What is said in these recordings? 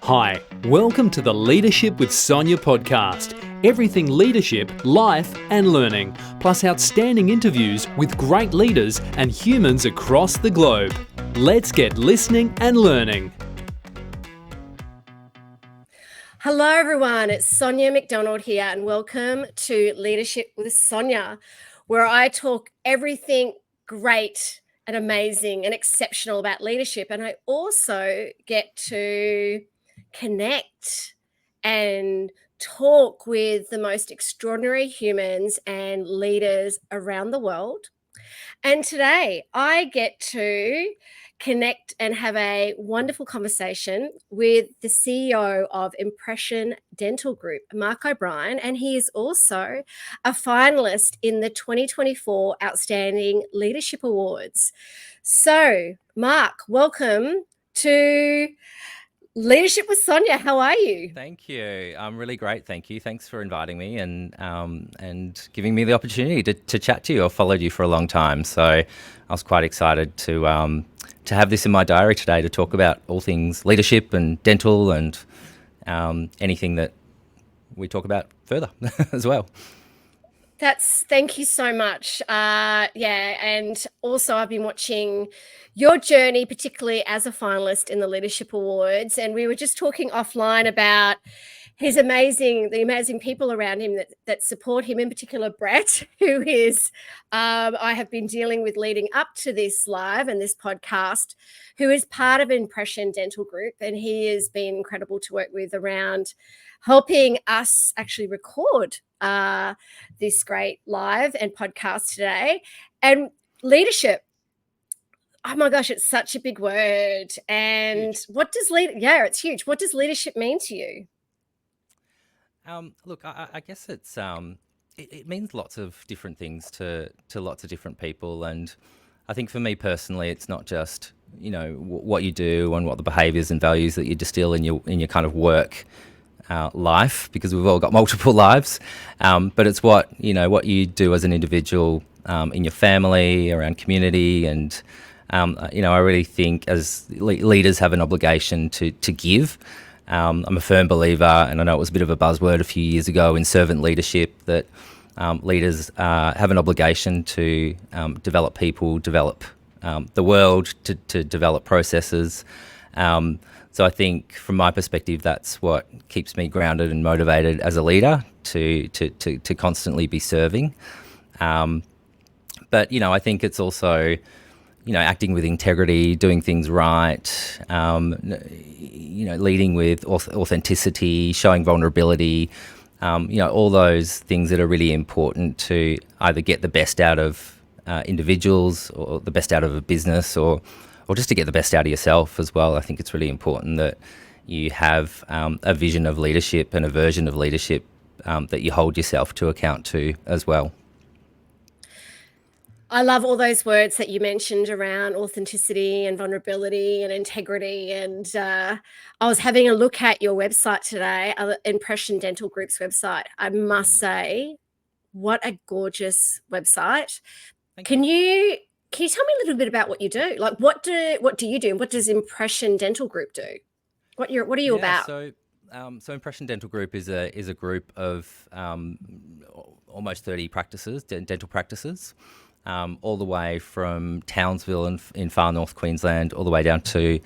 Hi, welcome to the Leadership with Sonia podcast. Everything leadership, life and learning, plus outstanding interviews with great leaders and humans across the globe. Let's get listening and learning. Hello everyone, it's Sonia McDonald here and welcome to Leadership with Sonia, where I talk everything great and amazing and exceptional about leadership, and I also get to connect and talk with the most extraordinary humans and leaders around the world. And today I get to connect and have a wonderful conversation with the CEO of Impression Dental Group, Mark OBrien, and he is also a finalist in the 2024 Outstanding Leadership Awards. So, Mark, welcome to Leadership with Sonia. How are you? Thank you. I'm really great. Thank you. Thanks for inviting me and giving me the opportunity to chat to you. I've followed you for a long time, so I was quite excited to have this in my diary today to talk about all things leadership and dental and anything that we talk about further as well. Thank you so much. And also I've been watching your journey, particularly as a finalist in the Leadership Awards. And we were just talking offline about the amazing people around him that support him, in particular Brett, who is, I have been dealing with leading up to this live and this podcast, who is part of Impression Dental Group. And he has been incredible to work with around helping us actually record this great live and podcast today. And leadership, oh my gosh, it's such a big word. And huge. It's huge. What does leadership mean to you? Look, I guess it means lots of different things to lots of different people. And I think for me personally, it's not just, what you do and what the behaviours and values that you distill in your kind of work life, because we've all got multiple lives, but it's what you do as an individual in your family, around community, and I really think as leaders have an obligation to give. I'm a firm believer, and I know it was a bit of a buzzword a few years ago in servant leadership, that leaders have an obligation to develop people, develop the world, to develop processes. So I think from my perspective, that's what keeps me grounded and motivated as a leader to constantly be serving. But, I think it's also, acting with integrity, doing things right, leading with authenticity, showing vulnerability, all those things that are really important to either get the best out of individuals or the best out of a business or just to get the best out of yourself as well. I think it's really important that you have a vision of leadership and a version of leadership that you hold yourself to account to as well. I love all those words that you mentioned around authenticity and vulnerability and integrity. And I was having a look at your website today, Impression Dental Group's website. I must say, what a gorgeous website. Can you tell me a little bit about what you do? Like, what do you do? What does Impression Dental Group do? What are you about? So Impression Dental Group is a group of almost 30 practices, dental practices, all the way from Townsville in far north Queensland, all the way down to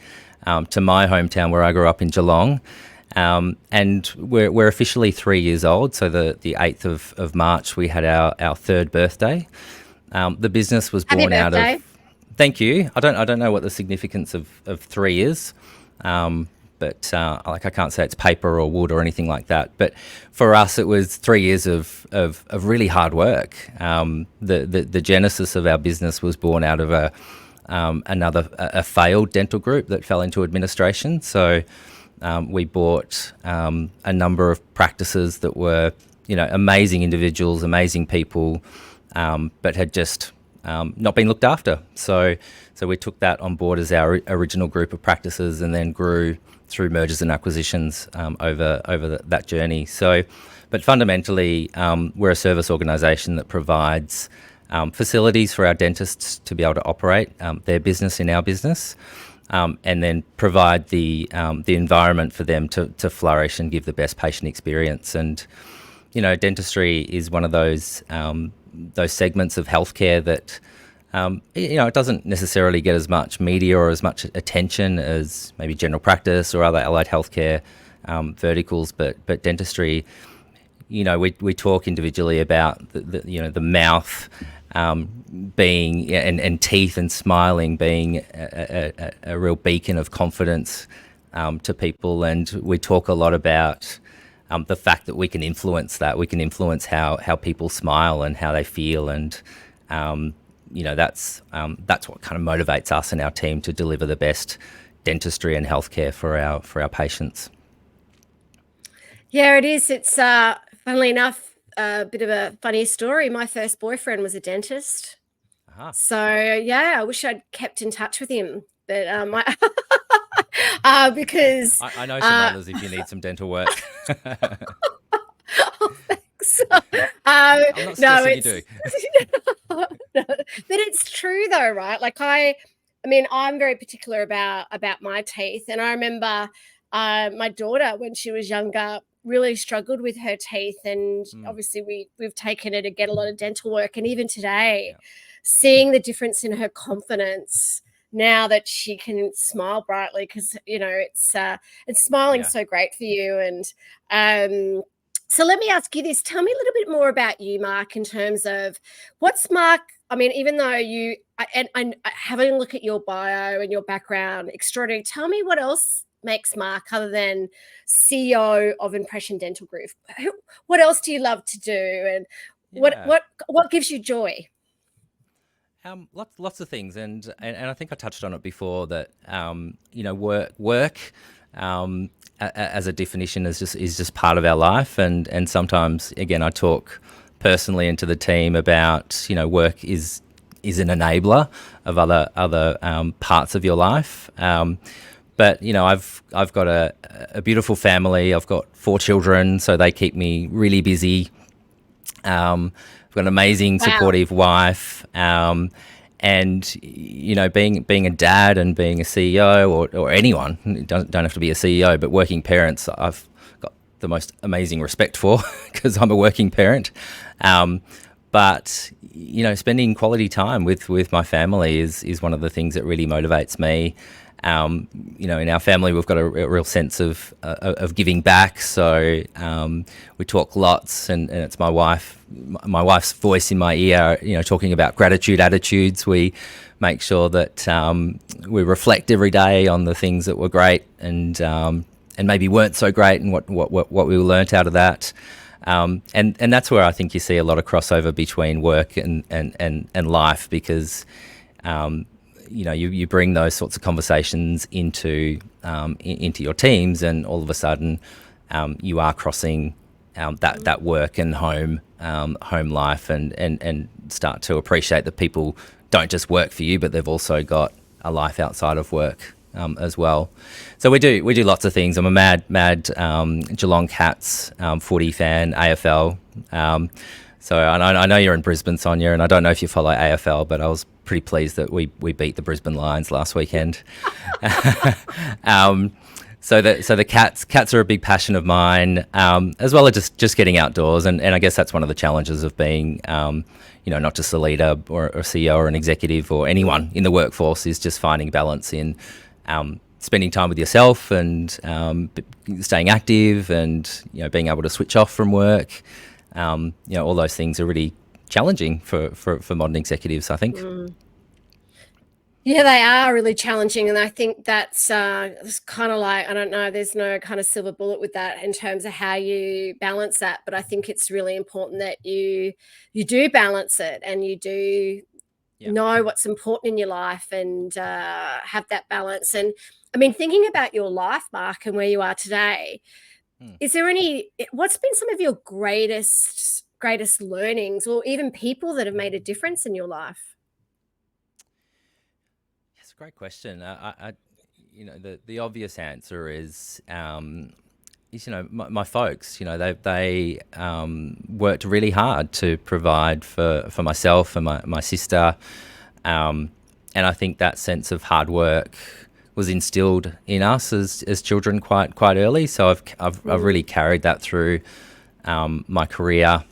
my hometown where I grew up in Geelong. And we're officially 3 years old. So the 8th of March, we had our third birthday. The business was born out of. Thank you. I don't know what the significance of 3 is, but I can't say it's paper or wood or anything like that. But for us, it was 3 years of really hard work. The genesis of our business was born out of a failed dental group that fell into administration. So we bought a number of practices that were amazing individuals, amazing people. But had just not been looked after. So we took that on board as our original group of practices, and then grew through mergers and acquisitions over that journey. But fundamentally, we're a service organisation that provides facilities for our dentists to be able to operate their business in our business. and then provide the environment for them to flourish and give the best patient experience. And dentistry is one of those segments of healthcare that it doesn't necessarily get as much media or as much attention as maybe general practice or other allied healthcare verticals, but dentistry, we talk individually about the mouth being and teeth and smiling being a real beacon of confidence to people, and we talk a lot about the fact that we can influence that. We can influence how people smile and how they feel, and that's what kind of motivates us and our team to deliver the best dentistry and healthcare for our patients. Yeah, it is. It's funnily enough, a bit of a funny story. My first boyfriend was a dentist. Uh-huh. So yeah, I wish I'd kept in touch with him, but because I know some others if you need some dental work. oh, thanks. I'm not suggesting you do. No, but it's true though, right? Like I mean, I'm very particular about my teeth, and I remember my daughter when she was younger really struggled with her teeth, and obviously we've taken her to get a lot of dental work, and even today, seeing the difference in her confidence now that she can smile brightly, because it's smiling so great for you. And so let me ask you this. Tell me a little bit more about you, Mark, in terms of what's Mark. I mean, even though you and having a look at your bio and your background, extraordinary. Tell me what else makes Mark, other than CEO of Impression Dental Group. What else do you love to do, and what gives you joy? Lots of things, and I think I touched on it before that work as a definition is just part of our life, and sometimes again I talk personally into the team about work is an enabler of other parts of your life. But I've got a beautiful family. I've got 4 children, so they keep me really busy. I've got an amazing, supportive wife, and being a dad and being a CEO or anyone, don't have to be a CEO, but working parents, I've got the most amazing respect for because I'm a working parent. But spending quality time with my family is one of the things that really motivates me. In our family, we've got a real sense of giving back. So we talk lots, and it's my wife's voice in my ear, talking about gratitude attitudes. We make sure that we reflect every day on the things that were great and maybe weren't so great, and what we learnt out of that. And that's where I think you see a lot of crossover between work and life, because you bring those sorts of conversations into your teams, and all of a sudden you are crossing that work and home life, and start to appreciate that people don't just work for you, but they've also got a life outside of work as well. So we do lots of things. I'm a mad Geelong Cats footy fan, AFL. So I know you're in Brisbane, Sonia, and I don't know if you follow AFL, but I was pretty pleased that we beat the Brisbane Lions last weekend. So the cats are a big passion of mine, as well as just getting outdoors, and I guess that's one of the challenges of being not just a leader or a CEO or an executive or anyone in the workforce, is just finding balance in spending time with yourself and staying active, and being able to switch off from work. All those things are really challenging for modern executives, I think. Yeah, they are really challenging, and I think that's kind of like, I don't know, there's no kind of silver bullet with that in terms of how you balance that, but I think it's really important that you do balance it, and you do know what's important in your life, and have that balance. And I mean, thinking about your life, Mark, and where you are today, is there what's been some of your greatest learnings, or even people that have made a difference in your life? It's a great question. The obvious answer is my folks. They worked really hard to provide for myself and my sister, and I think that sense of hard work was instilled in us as children quite early. So I've really carried that through my career,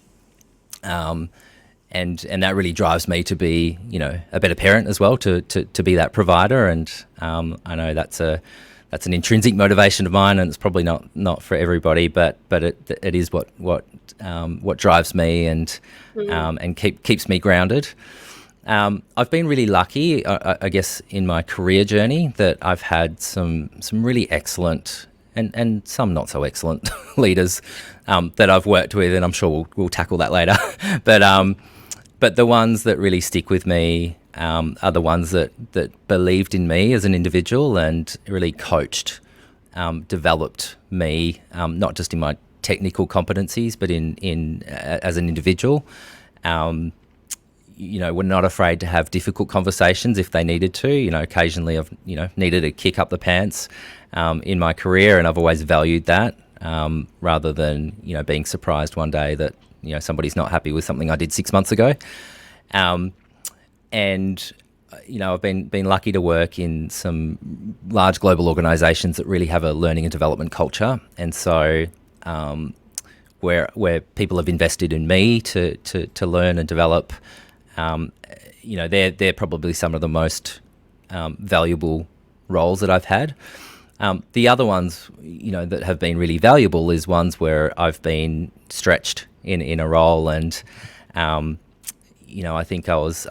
and that really drives me to be, you know, a better parent as well, to be that provider. And I know that's an intrinsic motivation of mine, and it's probably not for everybody, but it is what drives me and keeps me grounded. I've been really lucky, I guess, in my career journey, that I've had some really excellent and some not so excellent leaders that I've worked with, and I'm sure we'll tackle that later. But the ones that really stick with me are the ones that believed in me as an individual and really coached, developed me, not just in my technical competencies, but in as an individual. You know, were not afraid to have difficult conversations if they needed to. You know, occasionally I've, you know, needed a kick up the pants in my career, and I've always valued that, rather than, you know, being surprised one day that, you know, somebody's not happy with something I did 6 months ago. And, you know, I've been lucky to work in some large global organisations that really have a learning and development culture. And so where people have invested in me to learn and develop, you know, they're probably some of the most valuable roles that I've had. The other ones, you know, that have been really valuable is ones where I've been stretched in a role. And, you know, I think I was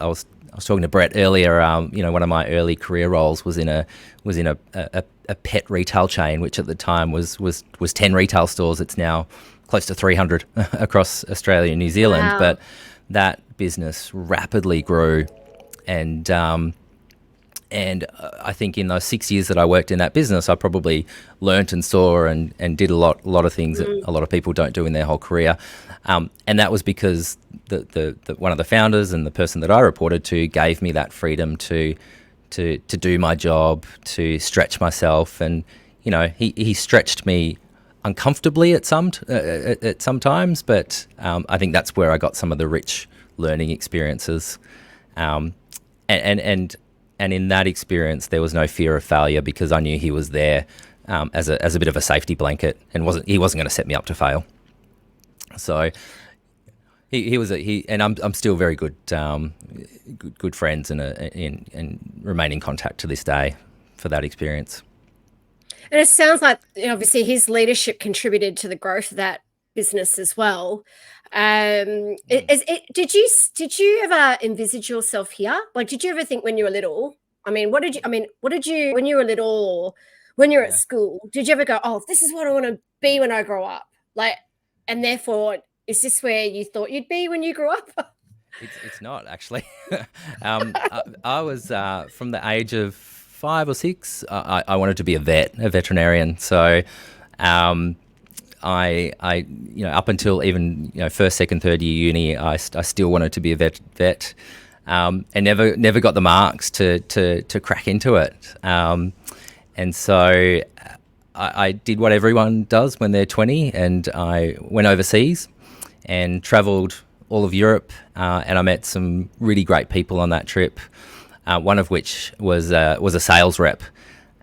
talking to Brett earlier. You know, one of my early career roles was in a pet retail chain, which at the time was 10 retail stores. It's now close to 300 across Australia and New Zealand. Wow. But that business rapidly grew, and I think in those 6 years that I worked in that business, I probably learnt and saw and did a lot of things that a lot of people don't do in their whole career. And that was because the one of the founders and the person that I reported to gave me that freedom to do my job, to stretch myself. And, you know, he stretched me uncomfortably at some times, but I think that's where I got some of the rich learning experiences. And in that experience, there was no fear of failure, because I knew he was there as a bit of a safety blanket, and he wasn't going to set me up to fail. So and I'm still very good friends and remain in contact to this day for that experience. And it sounds like, obviously, his leadership contributed to the growth of that business as well. Did you ever envisage yourself here? Like, did you ever think when you were little? When you were little, or when you were at school, did you ever go, "Oh, this is what I want to be when I grow up"? Like, and therefore, is this where you thought you'd be when you grew up? It's not, actually. I was from the age of 5 or 6. I wanted to be a veterinarian. So, I up until even, first, second, third year uni, I still wanted to be a vet, and never got the marks to crack into it. And so I did what everyone does when they're 20, and I went overseas and travelled all of Europe, and I met some really great people on that trip. One of which was a sales rep,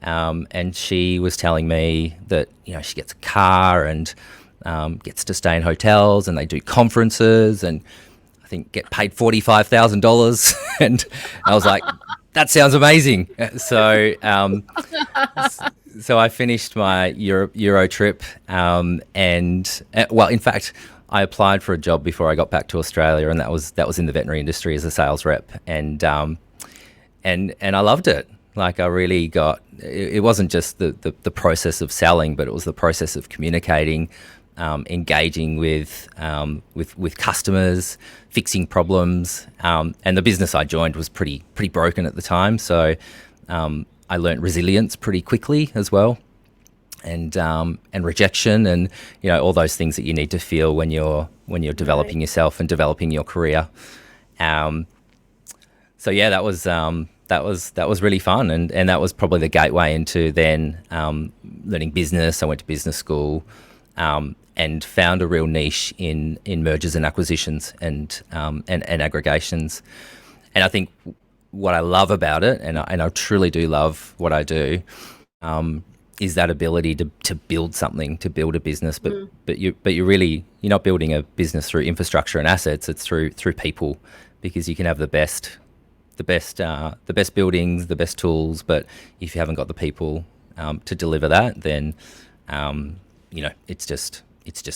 and she was telling me that she gets a car and gets to stay in hotels, and they do conferences, and I think get paid $45,000. And I was like, that sounds amazing. So I finished my Euro trip, and in fact, I applied for a job before I got back to Australia, and that was in the veterinary industry as a sales rep, and I loved it. Like, I really got, it wasn't just the process of selling, but it was the process of communicating, engaging with customers, fixing problems. And the business I joined was pretty broken at the time. So I learnt resilience pretty quickly as well, and rejection, and all those things that you need to feel when you're developing yourself and developing your career. So yeah, that was really fun, and that was probably the gateway into then learning business. I went to business school, and found a real niche in mergers and acquisitions and aggregations. And I think what I love about it, and I truly do love what I do, is that ability to build something, to build a business, but you're not building a business through infrastructure and assets. It's through people, because you can have the best buildings, the best tools, but if you haven't got the people to deliver that, then it's just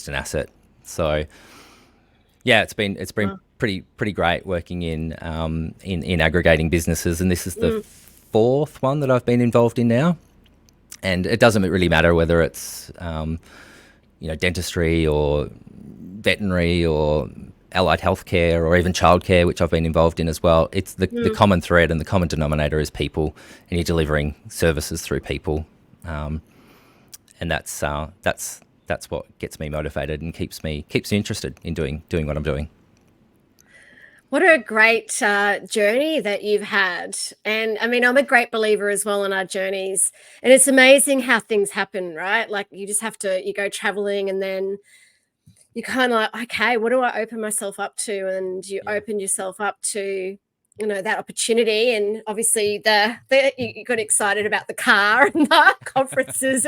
an asset. So yeah, it's been pretty great working in aggregating businesses, and this is the fourth one that I've been involved in now. And it doesn't really matter whether it's dentistry or veterinary or allied healthcare or even childcare, which I've been involved in as well. It's the common thread and the common denominator is people, and you're delivering services through people, and that's what gets me motivated and keeps me interested in doing what I'm doing. What a great journey that you've had. And I mean, I'm a great believer as well in our journeys. And it's amazing how things happen, right? Like you go traveling, and then you kind of like, okay, what do I open myself up to? And you open yourself up to, that opportunity. And obviously you got excited about the car and the conferences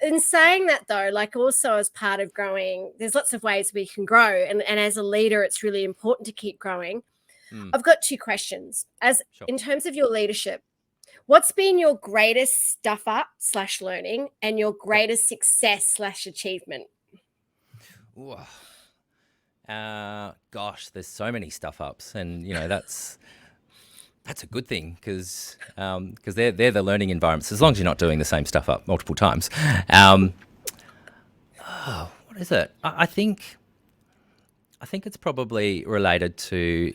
in saying that, though, like also as part of growing, there's lots of ways we can grow. And as a leader, it's really important to keep growing. I've got two questions. In terms of your leadership, what's been your greatest stuff up / learning and your greatest success / achievement? Gosh, there's so many stuff ups, and that's a good thing, because they're the learning environments, as long as you're not doing the same stuff up multiple times. What is it? I think it's probably related to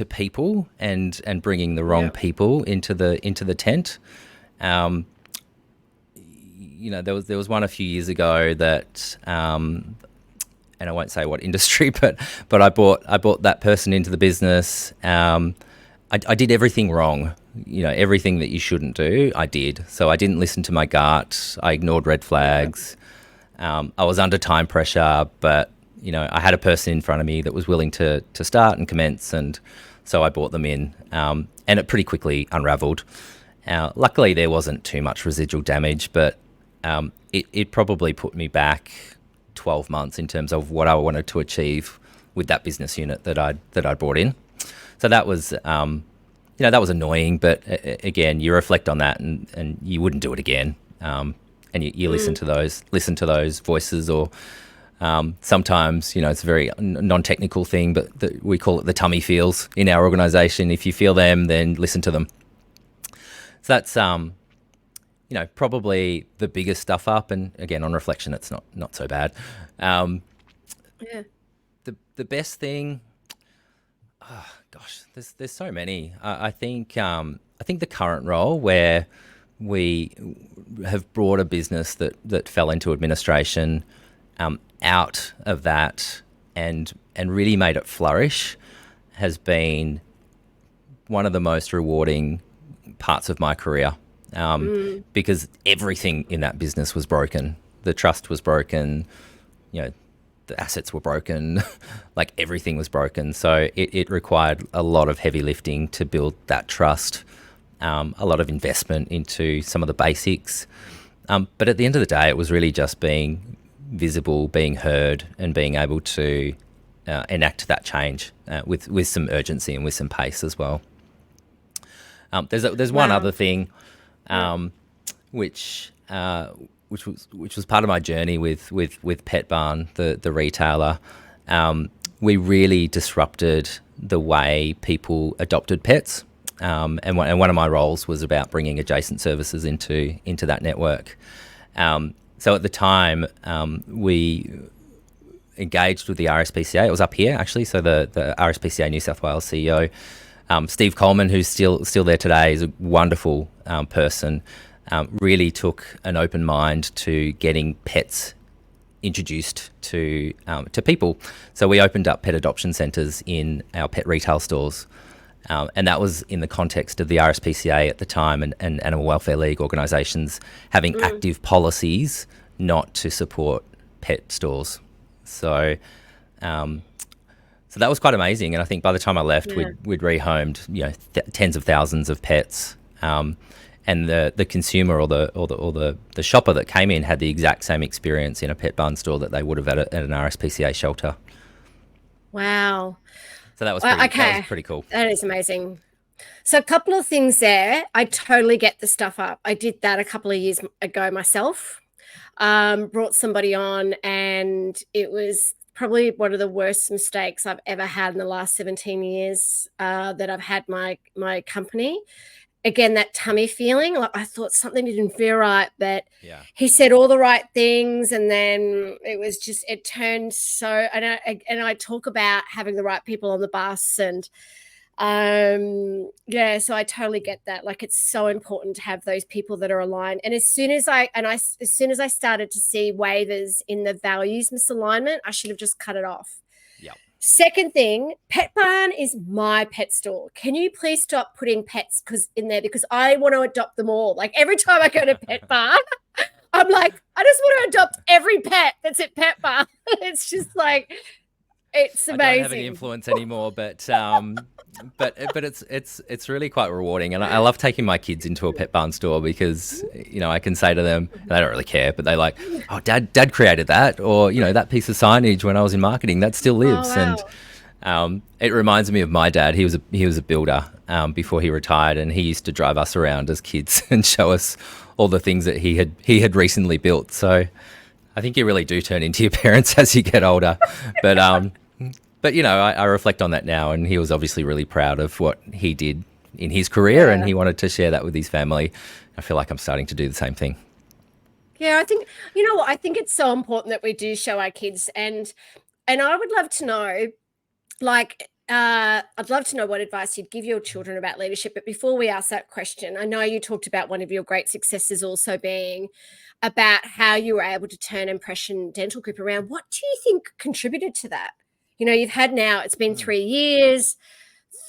people and bringing the wrong people into the tent. There was one a few years ago that, and I won't say what industry, but I brought that person into the business. I did everything wrong, everything that you shouldn't do, I did. So I didn't listen to my gut. I ignored red flags. I was under time pressure, but, I had a person in front of me that was willing to start and commence. And so I brought them in, and it pretty quickly unraveled. Luckily, there wasn't too much residual damage, but it probably put me back 12 months in terms of what I wanted to achieve with that business unit that I'd brought in. So that was, that was annoying. But again, you reflect on that, and you wouldn't do it again. And you listen to those voices, or sometimes, it's a very non-technical thing, but we call it the tummy feels in our organisation. If you feel them, then listen to them. So that's probably the biggest stuff up. And again, on reflection, it's not so bad. The best thing. Oh, gosh, there's so many. I think the current role, where we have brought a business that fell into administration out of that and really made it flourish, has been one of the most rewarding parts of my career, because everything in that business was broken. The trust was broken, the assets were broken, like everything was broken. So it required a lot of heavy lifting to build that trust, a lot of investment into some of the basics. But at the end of the day, it was really just being visible, being heard, and being able to enact that change with some urgency and with some pace as well. There's one other thing, which was part of my journey with Pet Barn, the retailer. We really disrupted the way people adopted pets, and one of my roles was about bringing adjacent services into that network. So at the time, we engaged with the RSPCA. It was up here, actually. So the RSPCA New South Wales CEO, Steve Coleman, who's still there today, is a wonderful person. Really took an open mind to getting pets introduced to people. So we opened up pet adoption centres in our pet retail stores, and that was in the context of the RSPCA at the time and Animal Welfare League organisations having active policies not to support pet stores. So So that was quite amazing. And I think by the time I left, Yeah. we'd rehomed, tens of thousands of pets. And the consumer or the shopper that came in had the exact same experience in a pet barn store that they would have at an RSPCA shelter. Wow. So that was pretty cool. That is amazing. So a couple of things there. I totally get the stuff up. I did that a couple of years ago myself. Brought somebody on, and it was probably one of the worst mistakes I've ever had in the last 17 years that I've had my company. Again, that tummy feeling, like I thought something didn't feel right, but he said all the right things, and then it turned so. And I talk about having the right people on the bus, and so I totally get that. Like, it's so important to have those people that are aligned. And as soon as I started to see waivers in the values misalignment, I should have just cut it off. Second thing, Pet Barn is my pet store. Can you please stop putting pets in there, because I want to adopt them all. Like, every time I go to Pet Barn, I'm like, I just want to adopt every pet that's at Pet Barn. It's just like, it's amazing. I don't have any influence anymore, but it's really quite rewarding, and I love taking my kids into a Pet Barn store because I can say to them, and they don't really care, but they like, oh, Dad created that, or that piece of signage when I was in marketing that still lives. Oh, wow. And it reminds me of my dad. He was a builder before he retired, and he used to drive us around as kids and show us all the things that he had recently built. So I think you really do turn into your parents as you get older, but I reflect on that now, and he was obviously really proud of what he did in his career, and he wanted to share that with his family. I feel like I'm starting to do the same thing. Yeah, I think, I think it's so important that we do show our kids, and I would love to know, I'd love to know what advice you'd give your children about leadership. But before we ask that question, I know you talked about one of your great successes also being about how you were able to turn Impression Dental Group around. What do you think contributed to that? You've had now, it's been 3 years,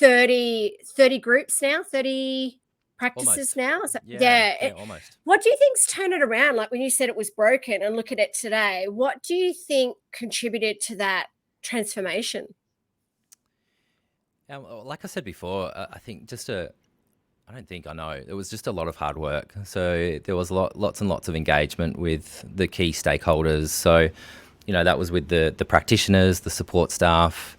30 groups now, 30 practices almost. now. Almost. What do you think's turned it around? Like, when you said it was broken and look at it today, what do you think contributed to that transformation? Like I said before, I think I don't think I know. It was just a lot of hard work. So there was lots and lots of engagement with the key stakeholders. So that was with the practitioners, the support staff,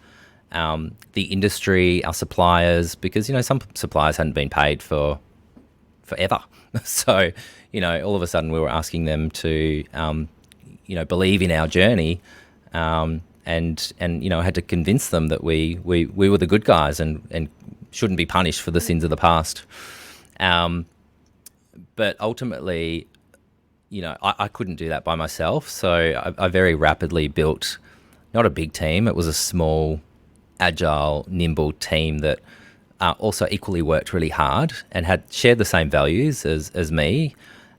the industry, our suppliers, because, some suppliers hadn't been paid for forever. So, all of a sudden we were asking them to, believe in our journey, and I had to convince them that we were the good guys and shouldn't be punished for the sins of the past. But ultimately, I couldn't do that by myself. So I very rapidly built not a big team. It was a small, agile, nimble team that also equally worked really hard and had shared the same values as me,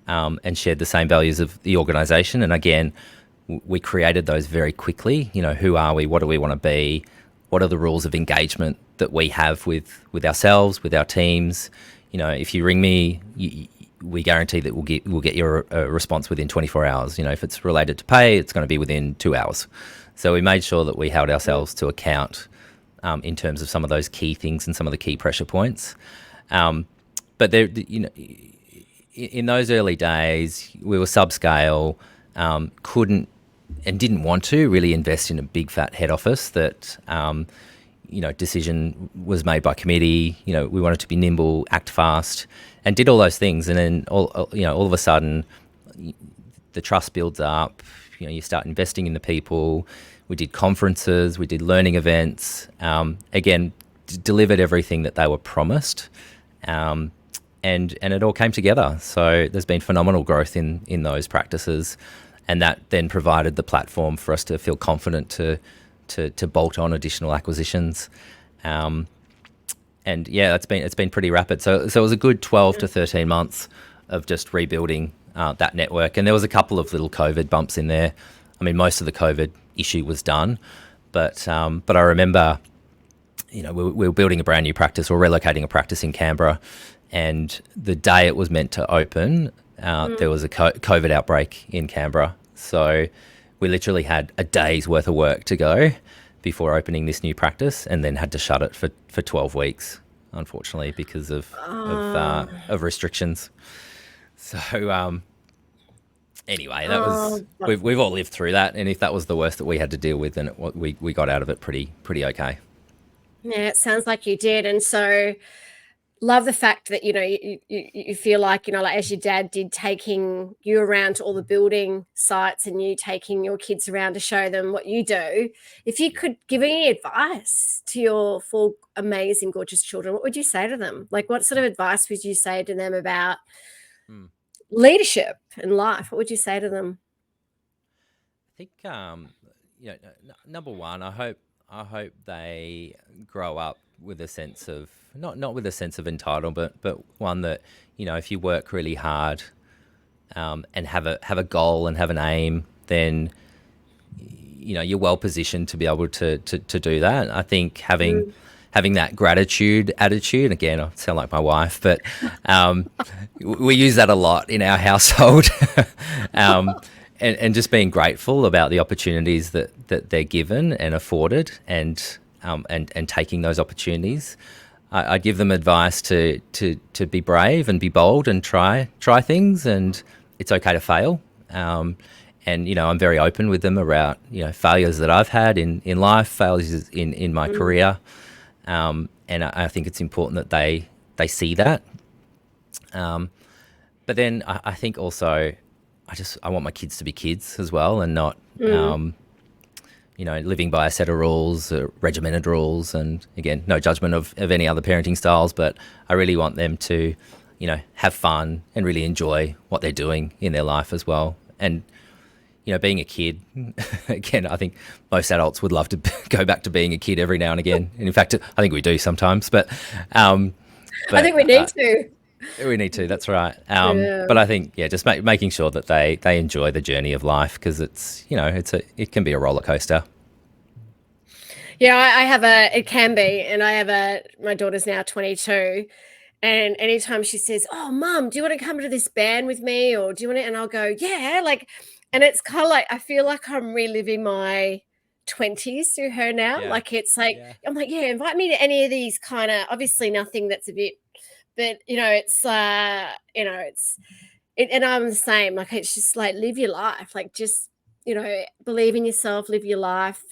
and shared the same values of the organisation. And again, we created those very quickly. Who are we? What do we want to be? What are the rules of engagement that we have with ourselves, with our teams? If you ring me, we guarantee that we'll get your response within 24 hours. If it's related to pay, it's going to be within 2 hours. So we made sure that we held ourselves to account in terms of some of those key things and some of the key pressure points. But there, in those early days, we were subscale, couldn't and didn't want to really invest in a big fat head office that decision was made by committee. We wanted to be nimble, act fast, and did all those things. And then all of a sudden, the trust builds up. You start investing in the people. We did conferences, we did learning events. Again, delivered everything that they were promised, and it all came together. So there's been phenomenal growth in those practices, and that then provided the platform for us to feel confident to bolt on additional acquisitions. And yeah, it's been pretty rapid. So it was a good 12 to 13 months of just rebuilding that network. And there was a couple of little COVID bumps in there. I mean, most of the COVID issue was done, but I remember, we were building a brand new practice or relocating a practice in Canberra, and the day it was meant to open, there was a COVID outbreak in Canberra. So we literally had a day's worth of work to go before opening this new practice, and then had to shut it for 12 weeks, unfortunately, because of restrictions. So anyway, that was we've all lived through that, and if that was the worst that we had to deal with, then we got out of it pretty okay. Yeah, it sounds like you did. And so love the fact that, you feel like, like as your dad did, taking you around to all the building sites and you taking your kids around to show them what you do. If you could give any advice to your four amazing, gorgeous children, what would you say to them? Like, what sort of advice would you say to them about leadership in life? What would you say to them? I think, number one, I hope they grow up with a sense of not with a sense of entitlement, but one that, if you work really hard and have a goal and have an aim, then you're well positioned to be able to do that. I think having that gratitude attitude, again, I sound like my wife, but we use that a lot in our household. And just being grateful about the opportunities that they're given and afforded, and taking those opportunities. I'd give them advice to be brave and be bold and try things, and it's okay to fail. And I'm very open with them about failures that I've had in life, failures in my career, and I think it's important that they see that. But then I think also I want my kids to be kids as well, and not living by a set of rules, regimented rules. And again, no judgment of any other parenting styles, but I really want them to, have fun and really enjoy what they're doing in their life as well. And, being a kid, again, I think most adults would love to go back to being a kid every now and again. And in fact, I think we do sometimes, but I think we need to. We need to, that's right. But I think, just making sure that they enjoy the journey of life, because it's, it can be a roller coaster. Yeah, it can be. And my daughter's now 22. And anytime she says, "Oh, Mum, do you want to come to this band with me?" Or "Do you want to?" And I'll go, "Yeah." And it's kind of like, I feel like I'm reliving my 20s through her now. Yeah. Like, it's like, I'm like, yeah, invite me to any of these kind of, obviously nothing that's a bit, but it's and I'm the same. Like, it's just like, live your life. Like, just, believe in yourself, live your life.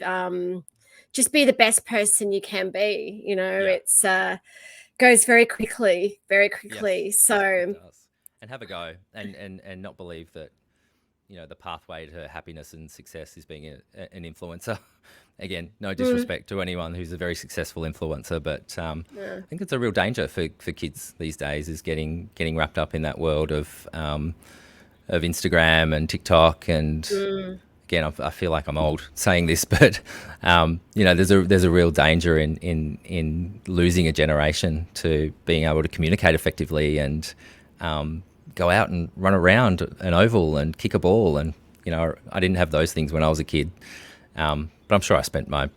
Just be the best person you can be. It's goes very quickly. Yes, So, it does. And have a go, and not believe that the pathway to happiness and success is being an influencer. Again, no disrespect to anyone who's a very successful influencer, but I think it's a real danger for kids these days, is getting wrapped up in that world of Instagram and TikTok. And again, I feel like I'm old saying this, but there's a real danger in losing a generation to being able to communicate effectively and go out and run around an oval and kick a ball. And I didn't have those things when I was a kid. But I'm sure I spent my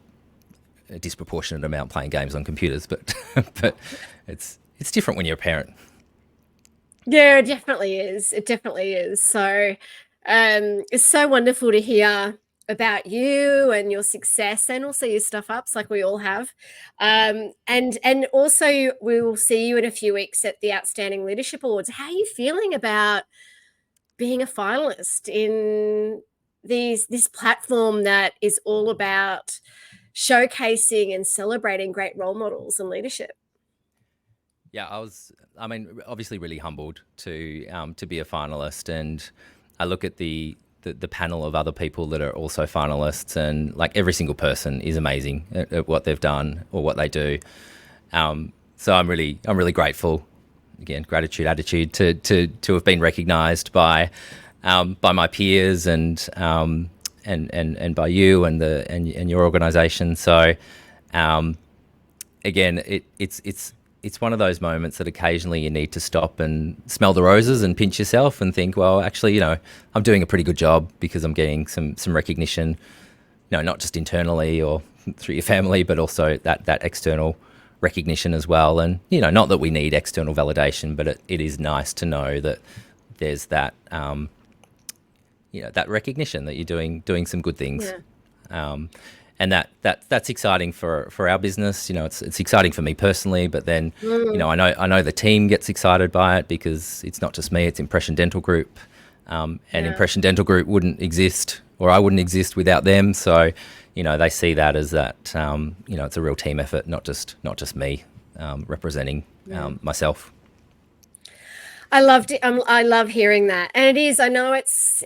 disproportionate amount playing games on computers. But it's different when you're a parent. Yeah, it definitely is. It definitely is. So it's so wonderful to hear about you and your success, and also your stuff ups, like we all have. And also we will see you in a few weeks at the Outstanding Leadership Awards. How are you feeling about being a finalist in this platform that is all about showcasing and celebrating great role models and leadership? Yeah, obviously really humbled to be a finalist, and I look at the panel of other people that are also finalists, and like every single person is amazing at what they've done or what they do. So I'm really grateful. Again, gratitude attitude to have been recognised by my peers and by you and your organisation. So again, it's one of those moments that occasionally you need to stop and smell the roses and pinch yourself and think, well, actually, I'm doing a pretty good job, because I'm getting some recognition, not just internally or through your family, but also that external recognition as well. And, not that we need external validation, but it is nice to know that there's that, that recognition that you're doing some good things. Yeah. And that's exciting for our business. It's exciting for me personally, but then I know the team gets excited by it because it's not just me; it's Impression Dental Group, and Impression Dental Group wouldn't exist, or I wouldn't exist without them. So, they see that as that it's a real team effort, not just me representing myself. I loved it. I love hearing that, and it is. I know it's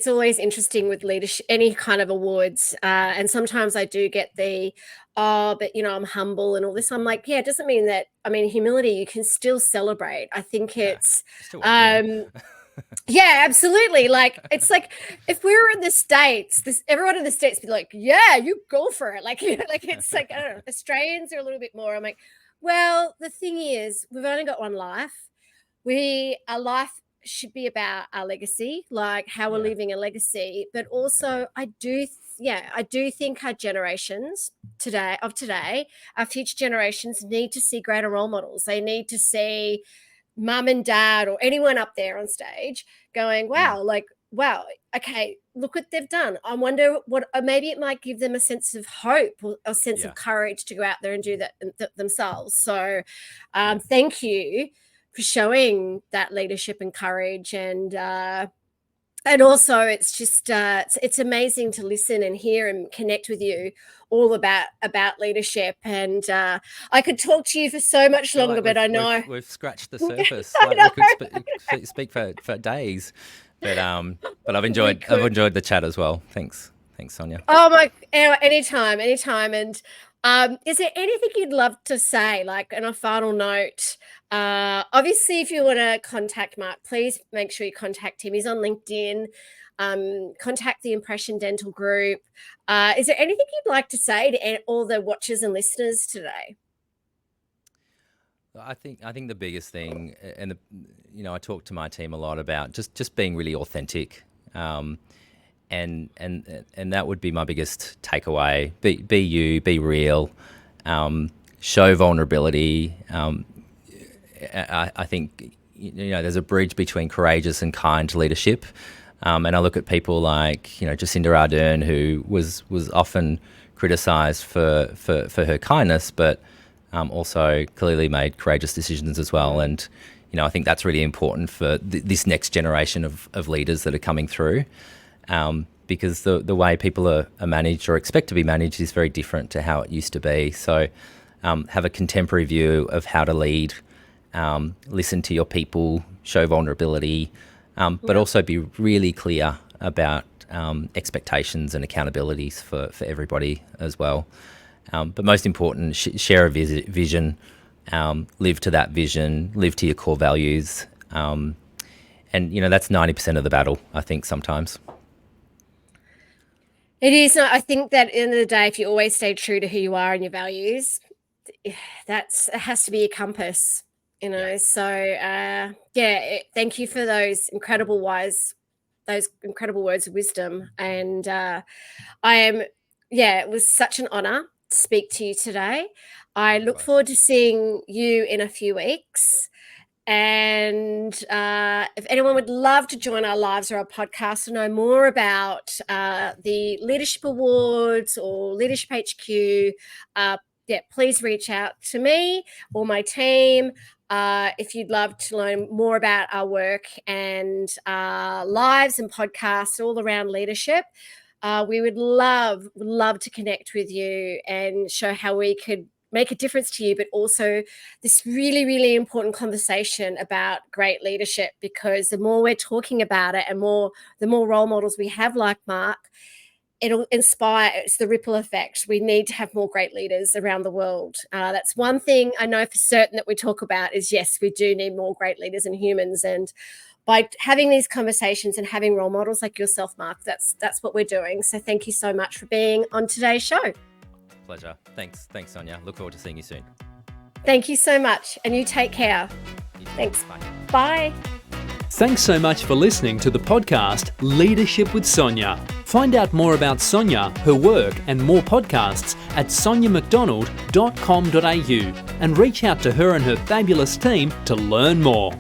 always interesting with leadership, any kind of awards, and sometimes I do get but I'm humble and all this. I'm like, yeah, it doesn't mean that. I mean, humility. You can still celebrate. I think it's, yeah, absolutely. Like it's like if we were in the States, everyone in the States would be like, yeah, you go for it. Like like it's like I don't know. Australians are a little bit more. I'm like, well, the thing is, we've only got one life. Our life should be about our legacy, like how we're leaving a legacy. But also, I do think our generations today, our future generations need to see greater role models. They need to see mum and dad or anyone up there on stage going, wow, okay, look what they've done. I wonder maybe it might give them a sense of hope or a sense of courage to go out there and do that themselves. So thank you for showing that leadership and courage, and also it's just it's amazing to listen and hear and connect with you all about leadership, and I could talk to you for so much longer, but I know we've scratched the surface. We could speak for days, but I've enjoyed the chat as well. Thanks, Sonia. Oh my, anytime, and is there anything you'd love to say, like on a final note? Obviously, if you want to contact Mark, please make sure you contact him. He's on LinkedIn. Contact the Impression Dental Group. Is there anything you'd like to say to all the watchers and listeners today? I think the biggest thing, and I talk to my team a lot about just being really authentic, and that would be my biggest takeaway. Be you, be real, show vulnerability. I think there's a bridge between courageous and kind leadership, and I look at people like Jacinda Ardern, who was often criticised for her kindness, but also clearly made courageous decisions as well. And I think that's really important for this next generation of leaders that are coming through, because the way people are managed or expect to be managed is very different to how it used to be. So have a contemporary view of how to lead. Listen to your people, show vulnerability, but also be really clear about expectations and accountabilities for everybody as well. But most important, share a vision, live to that vision, live to your core values. And that's 90% of the battle, I think, sometimes. It is. I think that at the end of the day, if you always stay true to who you are and your values, it has to be a compass. So thank you for those incredible words of wisdom, and it was such an honor to speak to you today. I look forward to seeing you in a few weeks, and if anyone would love to join our lives or our podcast to know more about the Leadership Awards or Leadership HQ, please reach out to me or my team. If you'd love to learn more about our work and lives and podcasts all around leadership, we would love to connect with you and show how we could make a difference to you, but also this really, really important conversation about great leadership, because the more we're talking about it and the more role models we have like Mark, it'll inspire. It's the ripple effect. We need to have more great leaders around the world. That's one thing I know for certain that we talk about is, yes, we do need more great leaders and humans. And by having these conversations and having role models like yourself, Mark, that's what we're doing. So thank you so much for being on today's show. Pleasure. Thanks, Sonia. Look forward to seeing you soon. Thank you so much. And you take care. You too. Thanks. Bye. Bye. Thanks so much for listening to the podcast Leadership with Sonia. Find out more about Sonia, her work, and more podcasts at soniamcdonald.com.au and reach out to her and her fabulous team to learn more.